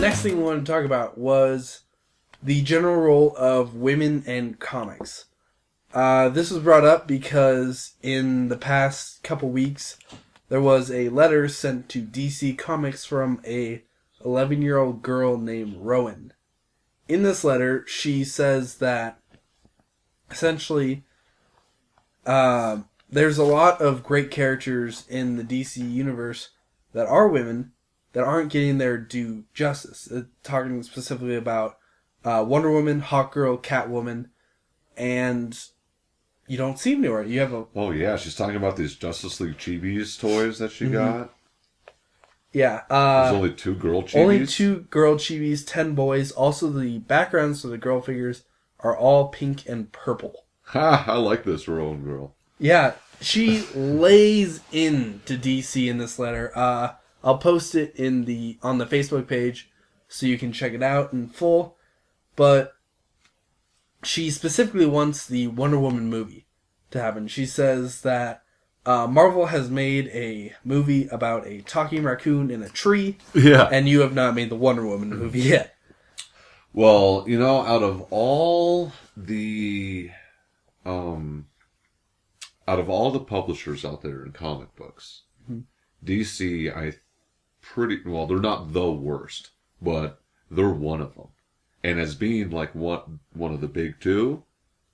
Next thing we wanted to talk about was the general role of women in comics. This was brought up because in the past couple weeks, there was a letter sent to DC Comics from a 11-year-old girl named Rowan. In this letter, she says that essentially there's a lot of great characters in the DC universe that are women that aren't getting their due justice. Talking specifically about Wonder Woman, Hawkgirl, Catwoman, and you don't see them anywhere. You have a... Oh, yeah, she's talking about these Justice League Chibis toys that she got. Yeah. There's only 2 girl Chibis? Only 2 girl Chibis, 10 boys. Also, the backgrounds for the girl figures are all pink and purple. Ha! I like this Rowan girl. Yeah, she lays into DC in this letter. I'll post it on the Facebook page so you can check it out in full. But she specifically wants the Wonder Woman movie to happen. She says that Marvel has made a movie about a talking raccoon in a tree, and you have not made the Wonder Woman movie yet. Well, out of all the publishers out there in comic books, DC, they're not the worst, but they're one of them. And as being like one of the big 2,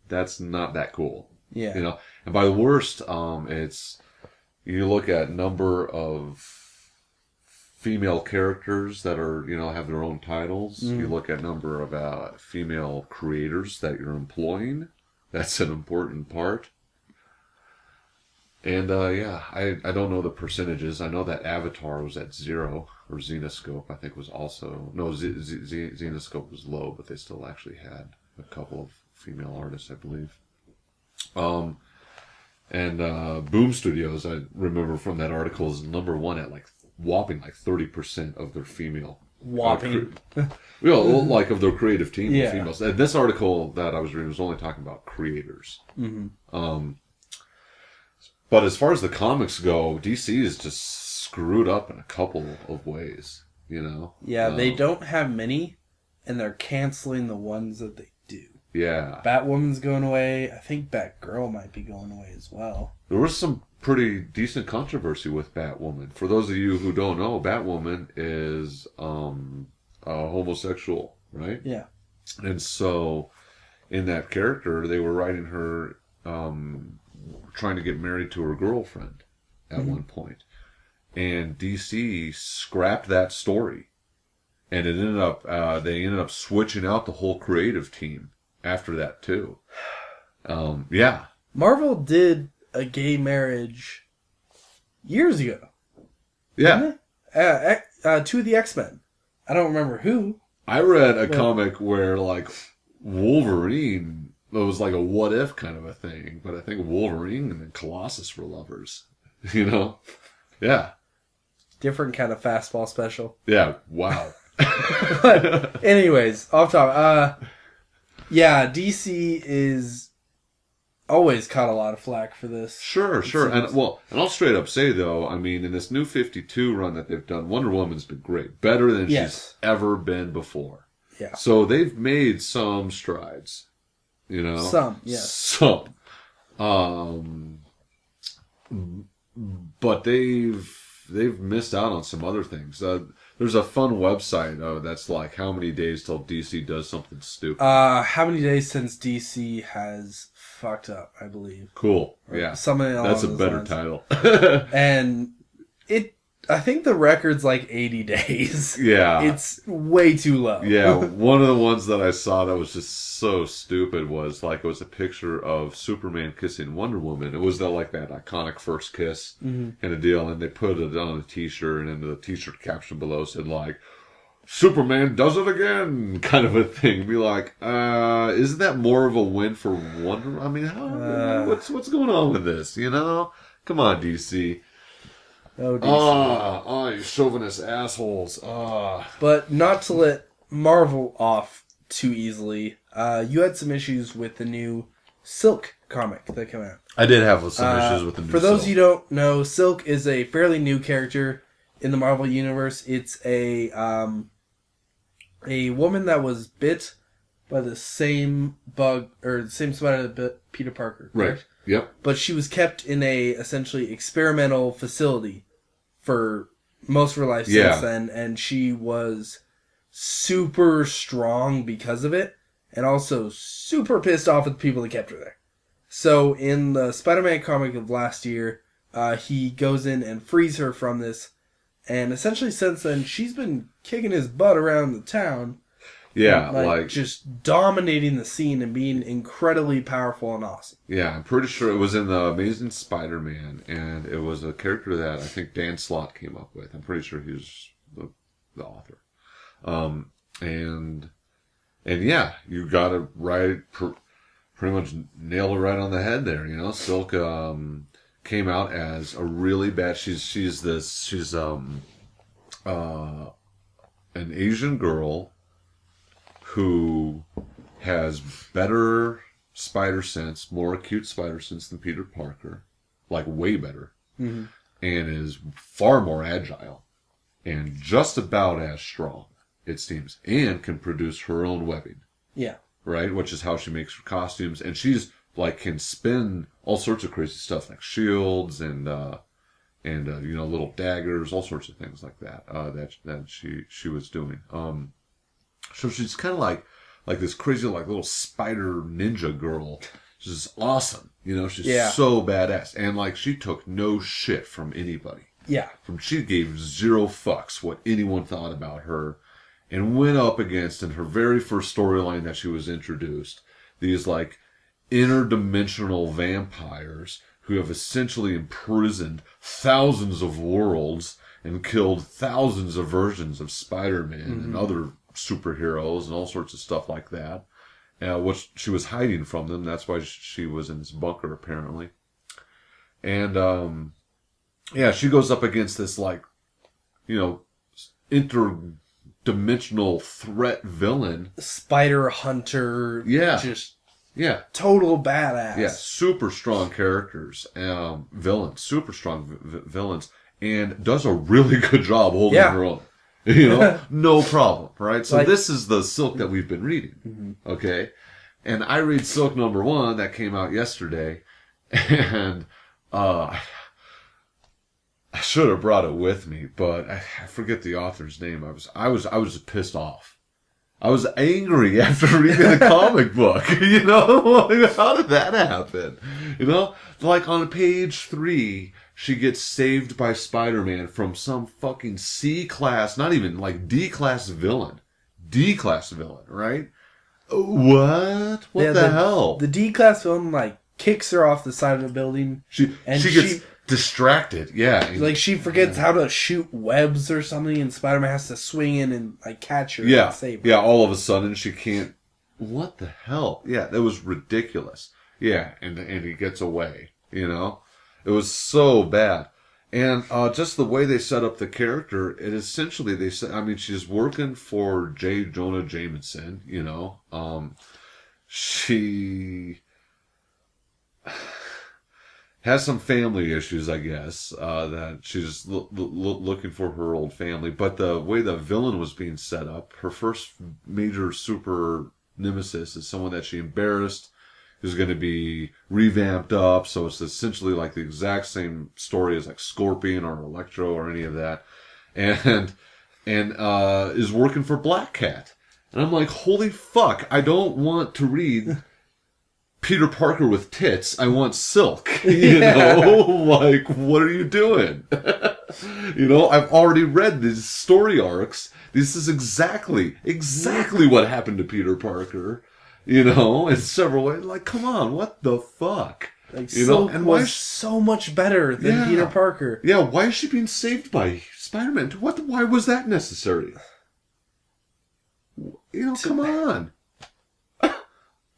that's not that cool. Yeah. And by the worst, it's, you look at number of female characters that are, have their own titles. You look at number of female creators that you're employing. That's an important part. And, I don't know the percentages. I know that Avatar was at 0, or Xenoscope, I think, was also... No, Xenoscope was low, but they still actually had a couple of female artists, I believe. And Boom Studios, I remember from that article, is number 1 at, whopping 30% of their female... Whopping. Of their creative team of females. And this article that I was reading was only talking about creators. But as far as the comics go, DC is just screwed up in a couple of ways, Yeah, they don't have many, and they're canceling the ones that they do. Yeah. Batwoman's going away. I think Batgirl might be going away as well. There was some pretty decent controversy with Batwoman. For those of you who don't know, Batwoman is a homosexual, right? Yeah. And so, in that character, they were writing her... trying to get married to her girlfriend at one point. And DC scrapped that story. And it ended up, they ended up switching out the whole creative team after that too. Yeah. Marvel did a gay marriage years ago. Yeah. Two of the X-Men. I don't remember who. I read a comic where Wolverine... It was like a what if kind of a thing, but I think Wolverine and Colossus were lovers. Yeah. Different kind of fastball special. Yeah. Wow. But anyways, off topic. Yeah, DC is always caught a lot of flack for this. Sure. And I'll straight up say though, I mean, in this new 52 run that they've done, Wonder Woman's been great, better than she's ever been before. Yeah. So they've made some strides. Some, yes. Some. But they've missed out on some other things. There's a fun website that's like how many days till DC does something stupid. How many days since DC has fucked up, I believe. Cool. Yeah. Something along That's a those better lines. title. And I think the record's 80 days. Yeah. It's way too low. Yeah, one of the ones that I saw that was just so stupid was it was a picture of Superman kissing Wonder Woman. It was that iconic first kiss kind of deal, and they put it on a t-shirt, and then the t-shirt caption below said Superman does it again, kind of a thing. Be isn't that more of a win for Wonder? I mean, what's going on with this? Come on, DC. Oh, DC. You chauvinist assholes. But not to let Marvel off too easily, you had some issues with the new Silk comic that came out. I did have some issues with the new For those Silk. you don't know, Silk is a fairly new character in the Marvel Universe. It's a woman that was bit by the same bug, or the same spider that bit Peter Parker. Correct? Right. Yep. But she was kept in a, essentially, experimental facility for most of her life since then, and she was super strong because of it, and also super pissed off at the people that kept her there. So in the Spider-Man comic of last year, he goes in and frees her from this, and essentially since then, she's been kicking his butt around the town. Yeah, like just dominating the scene and being incredibly powerful and awesome. Yeah, I'm pretty sure it was in the Amazing Spider-Man, and it was a character that I think Dan Slott came up with. I'm pretty sure he was the author. And yeah, you got it right. Pretty much nailed it right on the head there. You know, Silk came out as a really bad. She's an Asian girl who has better spider sense, more acute spider sense than Peter Parker, like way better, and is far more agile and just about as strong, it seems, and can produce her own webbing. Yeah. Right? Which is how she makes her costumes. And she's like can spin all sorts of crazy stuff like shields and you know, little daggers, all sorts of things like that, that she was doing. So she's kind of like this crazy, like little spider ninja girl. She's awesome. You know, she's so badass. And like she took no shit from anybody. Yeah. She gave zero fucks what anyone thought about her, and went up against, in her very first storyline that she was introduced, these like interdimensional vampires who have essentially imprisoned thousands of worlds and killed thousands of versions of Spider-Man and other superheroes and all sorts of stuff like that. Which she was hiding from them. That's why she was in this bunker, apparently. And, yeah, she goes up against this, like, you know, interdimensional threat villain. Spider hunter. Yeah. Just total badass. Yeah, super strong characters. Villains. Super strong villains. And does a really good job holding her own. You know, no problem, right? So this is the Silk that we've been reading, okay? And I read Silk #1 that came out yesterday, and I should have brought it with me, but I forget the author's name. I was pissed off. I was angry after reading the comic book. You know, how did that happen? You know, like on page 3. She gets saved by Spider-Man from some fucking C-class, not even like D-class villain. D-class villain, right? What? What the hell? The D-class villain, like, kicks her off the side of the building. She gets distracted, yeah. Like, she forgets how to shoot webs or something, and Spider-Man has to swing in and, like, catch her and save her. Yeah, all of a sudden she can't... What the hell? Yeah, that was ridiculous. Yeah, and he gets away, you know? It was so bad. And just the way they set up the character, it essentially, they said, I mean, she's working for J. Jonah Jameson, you know. She has some family issues, I guess, that she's looking for her old family. But the way the villain was being set up, her first major super nemesis is someone that she embarrassed, who's going to be revamped up, so it's essentially like the exact same story as like Scorpion or Electro or any of that, and is working for Black Cat. And I'm like, holy fuck, I don't want to read Peter Parker with tits, I want Silk. You know, like, what are you doing? You know, I've already read these story arcs. This is exactly what happened to Peter Parker. You know, in several ways. Like, come on, what the fuck? Like, you Silk know, and was so much better than Peter Parker. Yeah, why is she being saved by Spider-Man? Why was that necessary? You know, come on.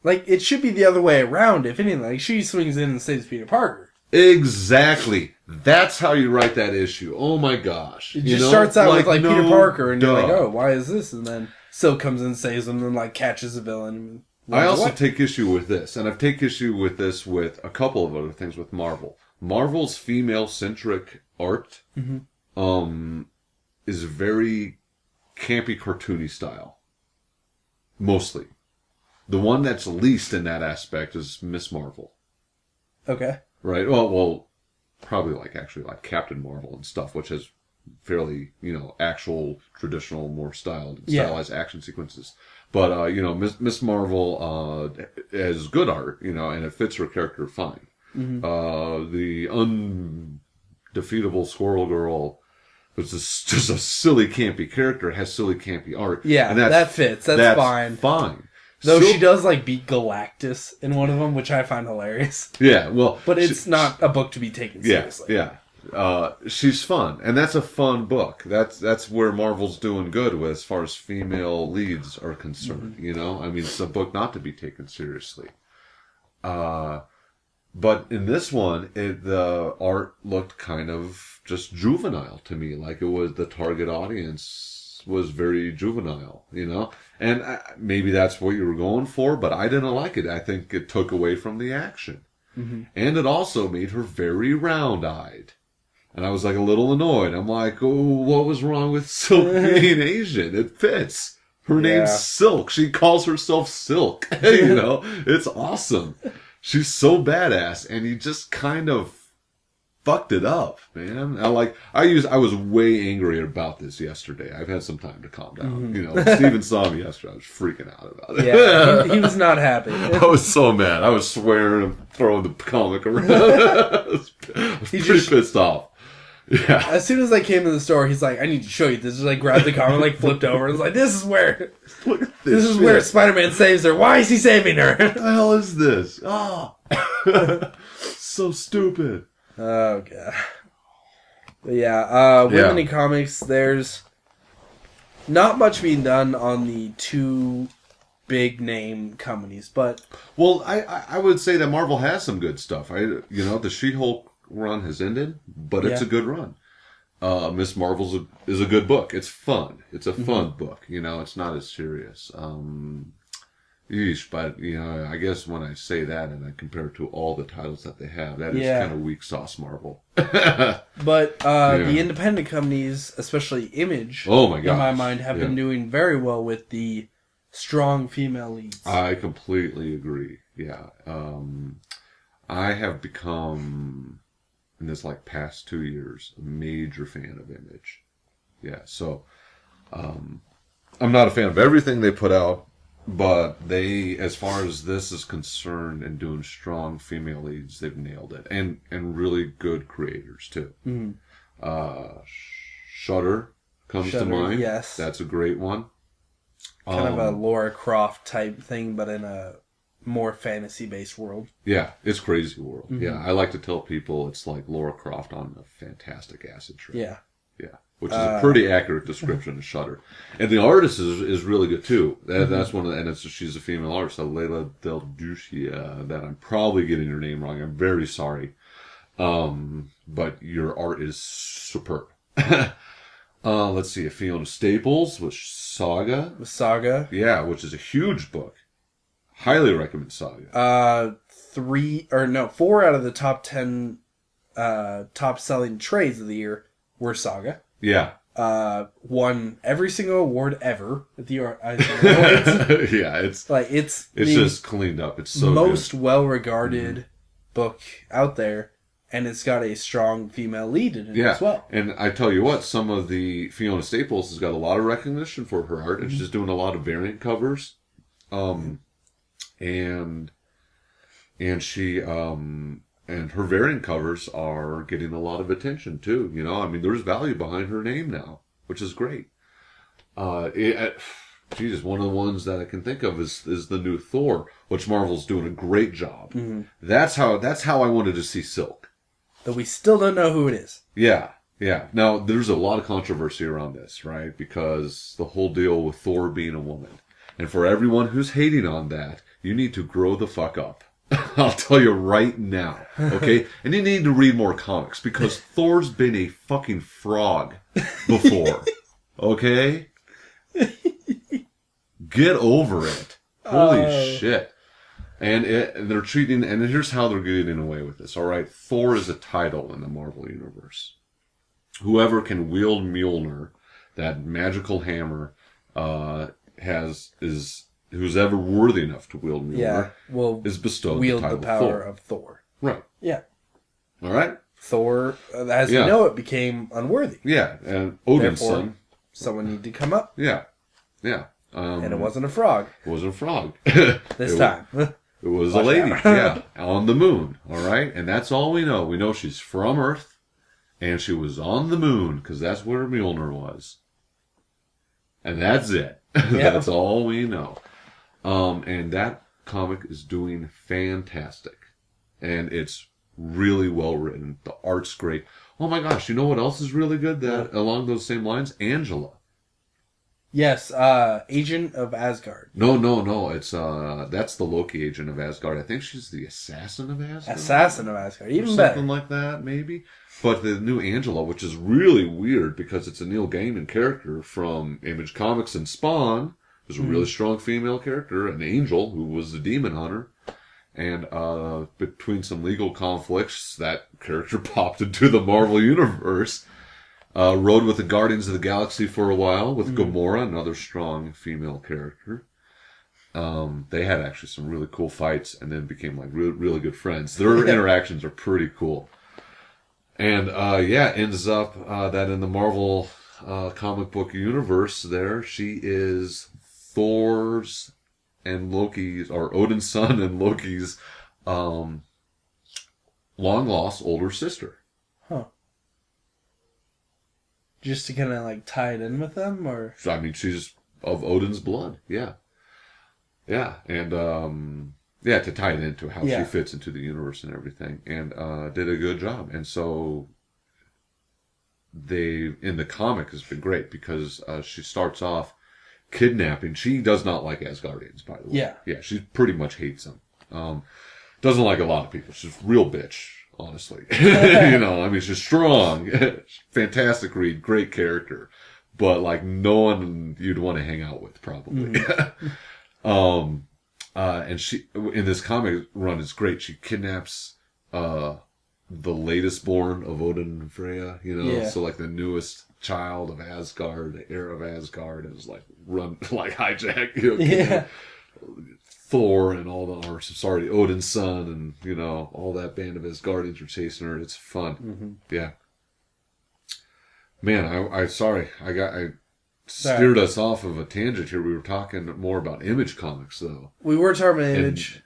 Like, it should be the other way around, if anything. Like, she swings in and saves Peter Parker. Exactly. That's how you write that issue. Oh my gosh. It just starts out with, like, Peter Parker, and you're like, oh, why is this? And then Silk comes in and saves him, and, like, catches the villain. I also take issue with this, and I've taken issue with this with a couple of other things with Marvel. Marvel's female-centric art is very campy, cartoony style. Mostly. The one that's least in that aspect is Miss Marvel. Okay. Right? Well, probably like Captain Marvel and stuff, which has fairly, actual, traditional, more stylized action sequences. But, Miss Marvel has good art, and it fits her character fine. The undefeatable Squirrel Girl, which is just a silly, campy character, has silly, campy art. Yeah, and that fits. That's fine. Fine. Though she does, beat Galactus in one of them, which I find hilarious. Yeah, well... But it's not a book to be taken seriously. Yeah. She's fun, and that's a fun book. That's where Marvel's doing good with as far as female leads are concerned. I mean, it's a book not to be taken seriously. But in this one, the art looked kind of just juvenile to me. Like it was the target audience was very juvenile, and maybe that's what you were going for, but I didn't like it. I think it took away from the action, and it also made her very round-eyed. And I was a little annoyed. I'm like, oh, what was wrong with Silk being Asian? It fits. Her name's Silk. She calls herself Silk. It's awesome. She's so badass, and you just kind of fucked it up, man. I was way angry about this yesterday. I've had some time to calm down. When Steven saw me yesterday, I was freaking out about it. Yeah, he was not happy. I was so mad. I was swearing and throwing the comic around. I was pretty pissed off. Yeah. As soon as I came to the store, he's like, I need to show you this. Just grabbed the comic, flipped over, and was like, this is where where Spider-Man saves her. Why is he saving her? What the hell is this? Oh. So stupid. Oh, God. But yeah, Women in Comics, there's not much being done on the two big name companies, but... Well, I would say that Marvel has some good stuff. The She-Hulk run has ended, but it's a good run. Miss Marvel's is a good book. It's fun. It's a fun book. It's not as serious. But I guess when I say that and I compare it to all the titles that they have, that is kind of weak sauce Marvel. But the independent companies, especially Image, oh my in my mind, have been doing very well with the strong female leads. I completely agree. Yeah, I have become, in this past 2 years, a major fan of Image. Yeah, so I'm not a fan of everything they put out, but they, as far as this is concerned and doing strong female leads, they've nailed it. And really good creators, too. Shudder comes to mind. Yes. That's a great one. Kind of a Laura Croft type thing, but in a more fantasy-based world. Yeah, it's crazy world. Yeah, I like to tell people it's like Laura Croft on a fantastic acid trip. Yeah. Yeah, which is a pretty accurate description of Shudder. And the artist is really good, too. That's one of the... And she's a female artist, Leila Del Duccia, that I'm probably getting her name wrong. I'm very sorry. But your art is superb. Let's see, Fiona Staples with Saga. Saga. Yeah, which is a huge book. Highly recommend Saga. 4 out of the top 10 top-selling trades of the year were Saga. Yeah. Won every single award ever at the Awards. Yeah, it's the just cleaned up. It's so most good. Well-regarded book out there, and it's got a strong female lead in it as well. And I tell you what, some of the Fiona Staples has got a lot of recognition for her art, and she's doing a lot of variant covers. And she and her variant covers are getting a lot of attention too. There's value behind her name now, which is great. Jesus, one of the ones that I can think of is the new Thor, which Marvel's doing a great job. That's how I wanted to see Silk. But we still don't know who it is. Yeah. Now there's a lot of controversy around this, right? Because the whole deal with Thor being a woman, and for everyone who's hating on that, you need to grow the fuck up. I'll tell you right now, okay? And you need to read more comics, because Thor's been a fucking frog before, okay? Get over it, Holy shit. And they're treating, and here's how they're getting away with this. All right, Thor is a title in the Marvel Universe. Whoever can wield Mjolnir, that magical hammer, who's ever worthy enough to wield Mjolnir, is bestowed wield the title the power Thor. of Thor. Right. Yeah. All right. Thor, as we know it, became unworthy. Yeah, and Odin's son. Someone needed to come up. Yeah. Yeah. And it wasn't a frog. It wasn't a frog. This time. It was a lady, yeah, on the moon, all right? And that's all we know. We know she's from Earth, and she was on the moon, because that's where Mjolnir was. And that's it. Yeah. That's all we know. And that comic is doing fantastic. And it's really well written. The art's great. Oh my gosh, you know what else is really good along those same lines? Angela. Yes, Agent of Asgard. No. It's that's the Loki agent of Asgard. I think she's the assassin of Asgard. Assassin of Asgard, even better. better. Something like that, maybe. But the new Angela, which is really weird because it's a Neil Gaiman character from Image Comics and Spawn, who's a really strong female character, an angel who was the demon hunter. And between some legal conflicts, that character popped into the Marvel Universe. Rode with the Guardians of the Galaxy for a while with Gamora, another strong female character. They had actually some really cool fights and then became like really good friends. Their interactions are pretty cool. And ends up that in the Marvel comic book universe there, she is Thor's and Loki's, or Odin's son and Loki's long lost older sister. Huh. Just to kind of like tie it in with them, or? So, I mean, she's of Odin's blood, yeah. Yeah, and to tie it into how she fits into the universe and everything, and did a good job. And so in the comic has been great because she starts off kidnapping. She does not like Asgardians, by the way. Yeah, she pretty much hates them. Doesn't like a lot of people. She's a real bitch. Honestly, she's strong, fantastic read, great character, but like no one you'd want to hang out with probably. And she in this comic run is great. She kidnaps the latest born of Odin and Freya, so like the newest child of Asgard, the heir of Asgard, is like hijack, Thor and Odin's son and, all that band of Asgardians are chasing her. It's fun. Mm-hmm. Yeah. Man, I steered us off of a tangent here. We were talking more about Image Comics, though. We were talking about Image.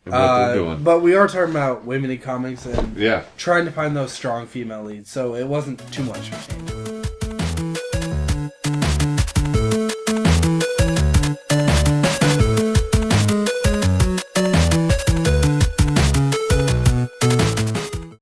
And what they're doing. But we are talking about women in comics and trying to find those strong female leads, so it wasn't too much.